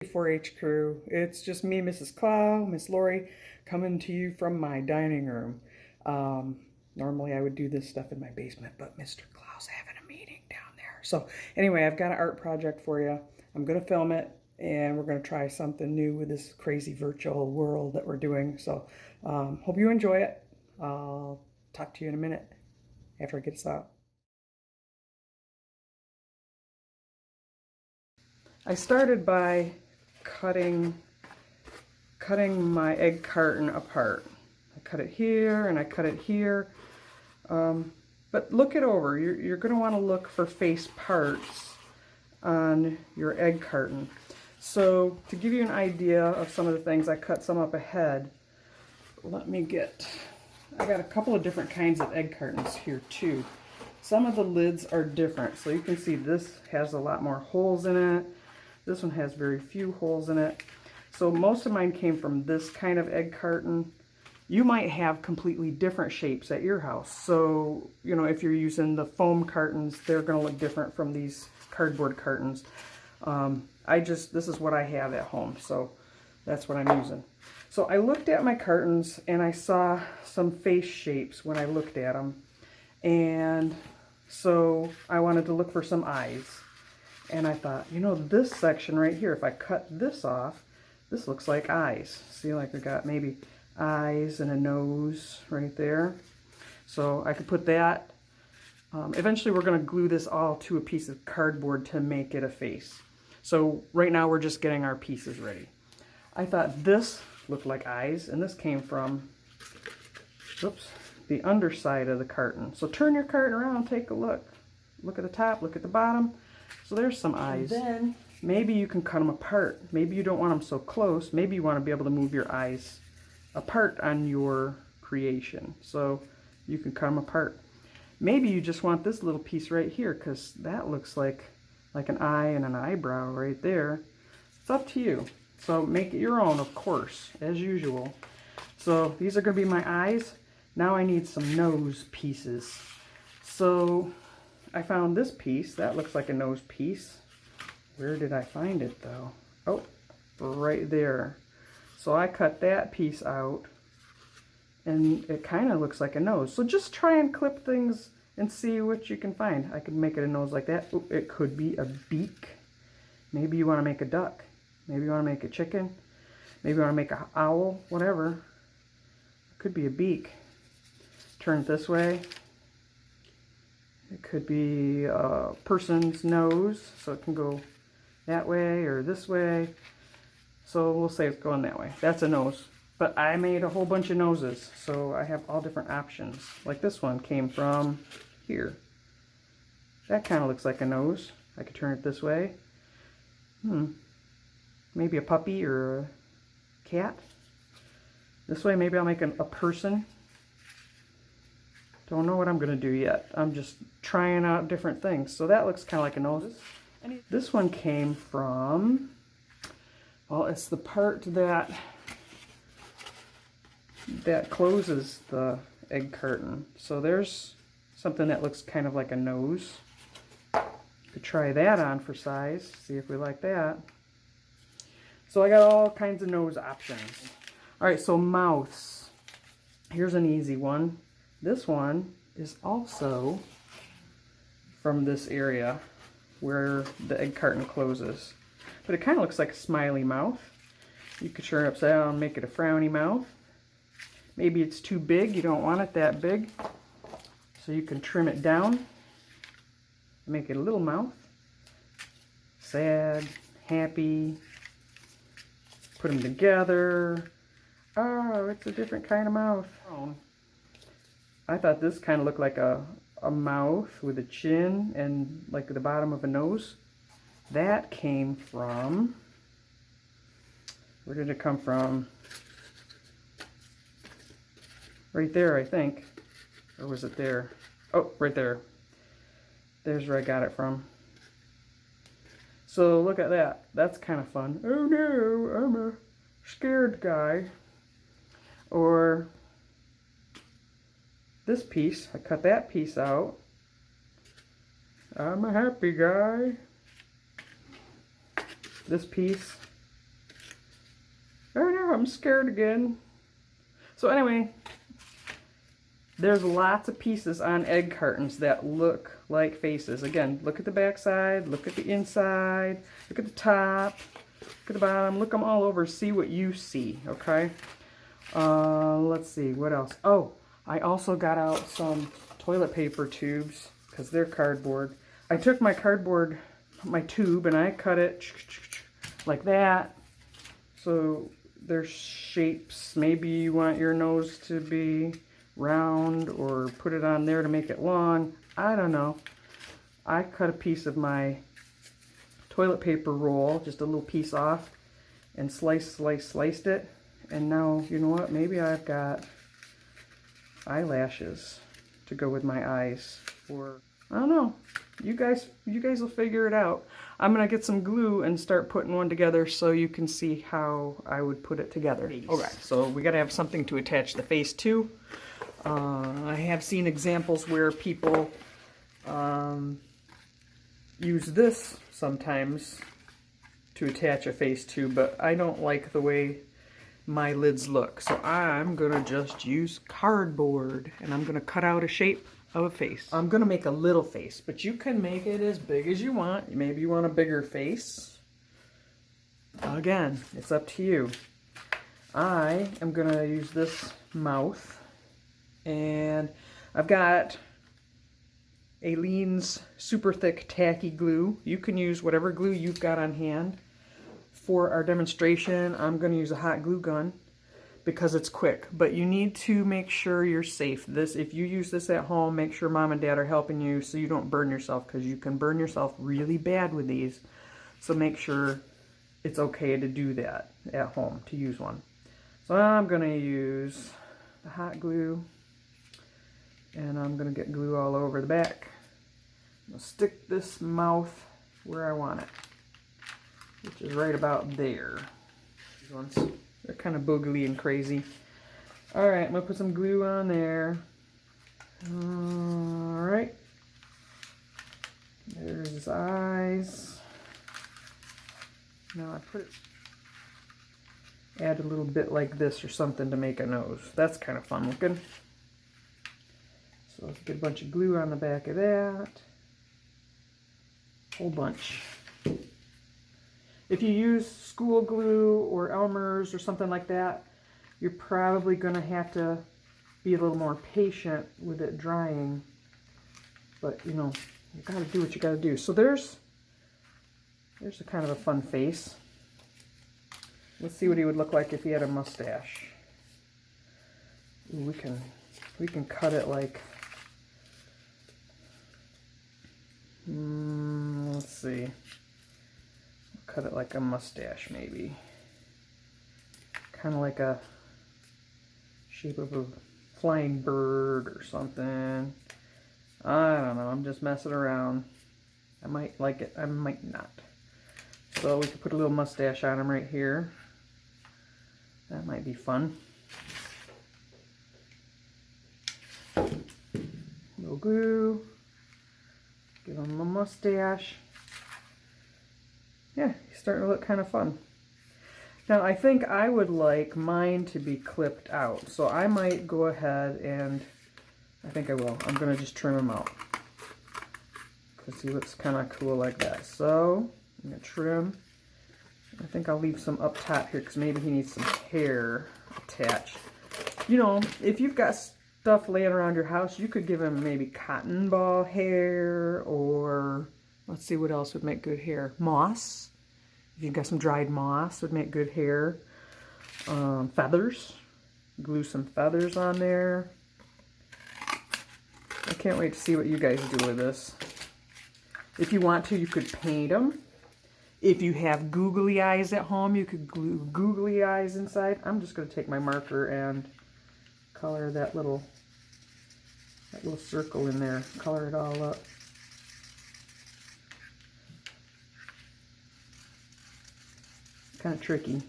4-H crew. It's just me, Mrs. Clow, Miss Lori, coming to you from my dining room. Normally I would do this stuff in my basement, but Mr. Clow's having a meeting down there. So anyway, I've got an art project for you. I'm going to film it, and we're going to try something new with this crazy virtual world that we're doing. So hope you enjoy it. I'll talk to you in a minute after I get this out. I started by cutting my egg carton apart. I cut it here and I cut it here. But look it over. You're going to want to look for face parts on your egg carton. So to give you an idea of some of the things, I cut some up ahead. I got a couple of different kinds of egg cartons here too. Some of the lids are different. So you can see this has a lot more holes in it. This one has very few holes in it. So most of mine came from this kind of egg carton. You might have completely different shapes at your house. So, you know, if you're using the foam cartons, they're going to look different from these cardboard cartons. This is what I have at home, so that's what I'm using. So I looked at my cartons and I saw some face shapes when I looked at them. And so I wanted to look for some eyes. And I thought, you know, this section right here, if I cut this off, this looks like eyes. See, like we got maybe eyes and a nose right there. So I could put that. Eventually we're going to glue this all to a piece of cardboard to make it a face. So right now we're just getting our pieces ready. I thought this looked like eyes, and this came from, the underside of the carton. So turn your carton around and take a look. Look at the top, look at the bottom. So there's some eyes. And then maybe you can cut them apart. Maybe you don't want them so close. Maybe you want to be able to move your eyes apart on your creation. So you can cut them apart. Maybe you just want this little piece right here, because that looks like an eye and an eyebrow right there. It's up to you. So make it your own, of course, as usual. So these are going to be my eyes. Now I need some nose pieces. So I found this piece. That looks like a nose piece. Where did I find it though? Oh, right there. So I cut that piece out, and it kind of looks like a nose. So just try and clip things and see what you can find. I could make it a nose like that. Ooh, it could be a beak. Maybe you want to make a duck. Maybe you want to make a chicken. Maybe you want to make an owl, whatever. It could be a beak. Turn it this way. It could be a person's nose, so it can go that way or this way. So we'll say it's going that way. That's a nose. But I made a whole bunch of noses, so I have all different options. Like this one came from here. That kind of looks like a nose. I could turn it this way. Maybe a puppy or a cat. This way, maybe I'll make a person. Don't know what I'm going to do yet. I'm just trying out different things. So that looks kind of like a nose. This one came from, well, it's the part that closes the egg carton. So there's something that looks kind of like a nose. Could try that on for size, see if we like that. So I got all kinds of nose options. All right, so mouths. Here's an easy one. This one is also from this area where the egg carton closes. But it kind of looks like a smiley mouth. You could turn it upside down and make it a frowny mouth. Maybe it's too big, you don't want it that big. So you can trim it down and make it a little mouth. Sad, happy. Put them together. Oh, it's a different kind of mouth. I thought this kind of looked like a mouth with a chin and like the bottom of a nose. That came from, where did it come from? Right there, I think. Or was it there? Oh, right there. There's where I got it from. So look at that. That's kind of fun. Oh no, I'm a scared guy. Or this piece, I cut that piece out. I'm a happy guy. This piece I'm scared again. So anyway, there's lots of pieces on egg cartons that look like faces. Again, look at the back side, look at the inside, look at the top, look at the bottom, look them all over, see what you see, okay? Let's see, what else? Oh, I also got out some toilet paper tubes because they're cardboard. I took my cardboard, my tube, and I cut it like that. So there's shapes. Maybe you want your nose to be round or put it on there to make it long. I don't know. I cut a piece of my toilet paper roll, just a little piece off, and sliced it. And now, you know what? Maybe I've got eyelashes to go with my eyes. Or, I don't know. You guys will figure it out. I'm going to get some glue and start putting one together so you can see how I would put it together. Okay, so we got to have something to attach the face to. I have seen examples where people use this sometimes to attach a face to, but I don't like the way my lids look. So I'm going to just use cardboard, and I'm going to cut out a shape of a face. I'm going to make a little face, but you can make it as big as you want. Maybe you want a bigger face. Again, it's up to you. I am going to use this mouth, and I've got Aleene's super thick tacky glue. You can use whatever glue you've got on hand. For our demonstration, I'm going to use a hot glue gun because it's quick, but you need to make sure you're safe. If you use this at home, make sure mom and dad are helping you so you don't burn yourself, because you can burn yourself really bad with these. So make sure it's okay to do that at home, to use one. So I'm going to use the hot glue, and I'm going to get glue all over the back. I'm going to stick this mouth where I want it, which is right about there. These ones, they're kind of boogly and crazy. Alright, I'm going to put some glue on there. Alright. There's his eyes. Now I put it, add a little bit like this or something to make a nose. That's kind of fun looking. So let's get a bunch of glue on the back of that. Whole bunch. If you use school glue or Elmer's or something like that, you're probably going to have to be a little more patient with it drying. But, you know, you got to do what you got to do. So there's a kind of a fun face. Let's see what he would look like if he had a mustache. Ooh, we can cut it like, let's see. Cut it like a mustache, maybe. Kind of like a shape of a flying bird or something. I don't know. I'm just messing around. I might like it. I might not. So we could put a little mustache on him right here. That might be fun. No glue. Give him a mustache. Yeah, he's starting to look kind of fun. Now, I think I would like mine to be clipped out. So I might go ahead and, I think I will. I'm going to just trim him out, because he looks kind of cool like that. So, I'm going to trim. I think I'll leave some up top here, because maybe he needs some hair attached. You know, if you've got stuff laying around your house, you could give him maybe cotton ball hair, or let's see what else would make good hair. Moss. If you've got some dried moss, would make good hair. Feathers. Glue some feathers on there. I can't wait to see what you guys do with this. If you want to, you could paint them. If you have googly eyes at home, you could glue googly eyes inside. I'm just going to take my marker and color that little circle in there. Color it all up. Kind of tricky.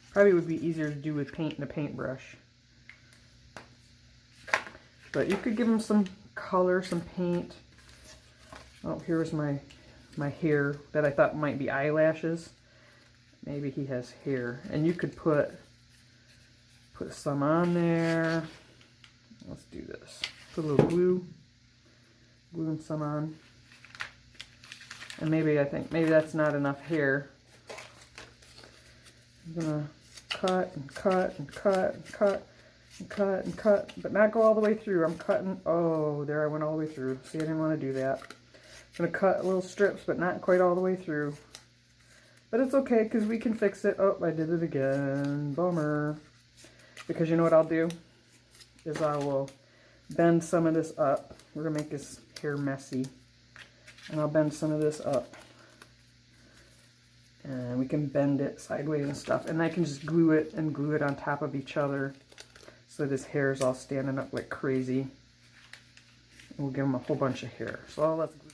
Probably would be easier to do with paint and a paintbrush. But you could give him some color, some paint. Oh, here's my hair that I thought might be eyelashes. Maybe he has hair. And you could put Put some on there. Let's do this. Put a little glue. Glue some on. And maybe, I think, maybe that's not enough hair. I'm gonna cut and cut and cut and cut and cut and cut, but not go all the way through. I'm cutting, oh, there I went all the way through. See, I didn't want to do that. I'm gonna cut little strips, but not quite all the way through. But it's okay, because we can fix it. Oh, I did it again. Bummer. Because you know what I'll do? Is I will bend some of this up. We're gonna make his hair messy. And I'll bend some of this up. And we can bend it sideways and stuff. And I can just glue it and glue it on top of each other so that his hair is all standing up like crazy. And we'll give him a whole bunch of hair. So let's glue.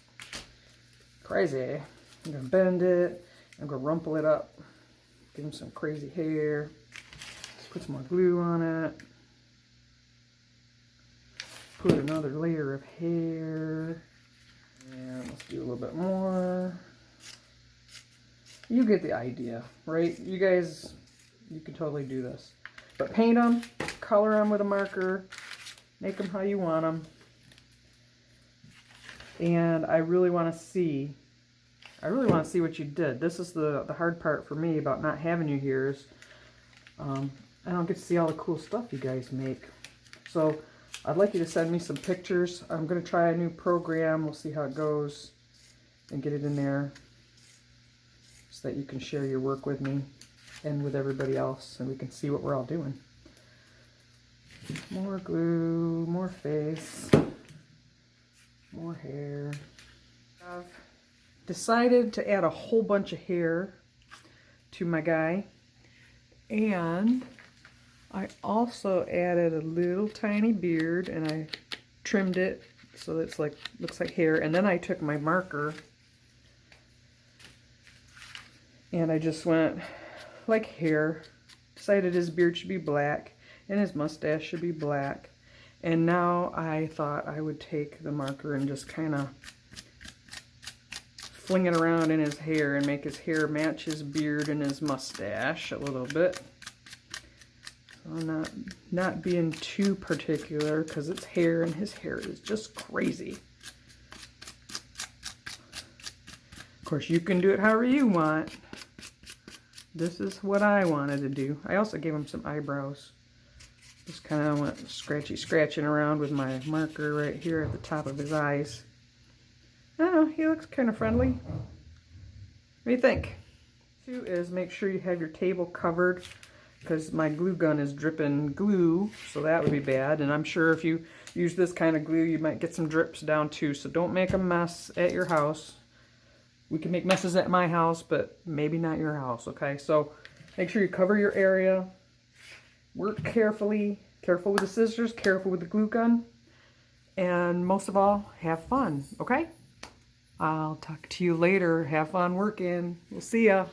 Crazy. I'm going to bend it. I'm going to rumple it up. Give him some crazy hair. Put some more glue on it. Put another layer of hair. And let's do a little bit more. You get the idea, right? You guys, you can totally do this. But paint them, color them with a marker, make them how you want them. And I really want to see what you did. This is the hard part for me about not having you here is I don't get to see all the cool stuff you guys make. So I'd like you to send me some pictures. I'm going to try a new program. We'll see how it goes and get it in there so that you can share your work with me and with everybody else and we can see what we're all doing. More glue, more face, more hair. I've decided to add a whole bunch of hair to my guy, and I also added a little tiny beard and I trimmed it so it's like, looks like hair. And then I took my marker and I just went like hair. Decided his beard should be black and his mustache should be black. And now I thought I would take the marker and just kind of fling it around in his hair and make his hair match his beard and his mustache a little bit. So not being too particular because it's hair and his hair is just crazy. Of course, you can do it however you want. This is what I wanted to do. I also gave him some eyebrows. Just kind of went scratching around with my marker right here at the top of his eyes. I don't know, he looks kind of friendly. What do you think? Two is make sure you have your table covered because my glue gun is dripping glue, so that would be bad. And I'm sure if you use this kind of glue, you might get some drips down too. So don't make a mess at your house. We can make messes at my house, but maybe not your house, okay? So make sure you cover your area. Work carefully. Careful with the scissors, careful with the glue gun. And most of all, have fun, okay? I'll talk to you later. Have fun working. We'll see ya.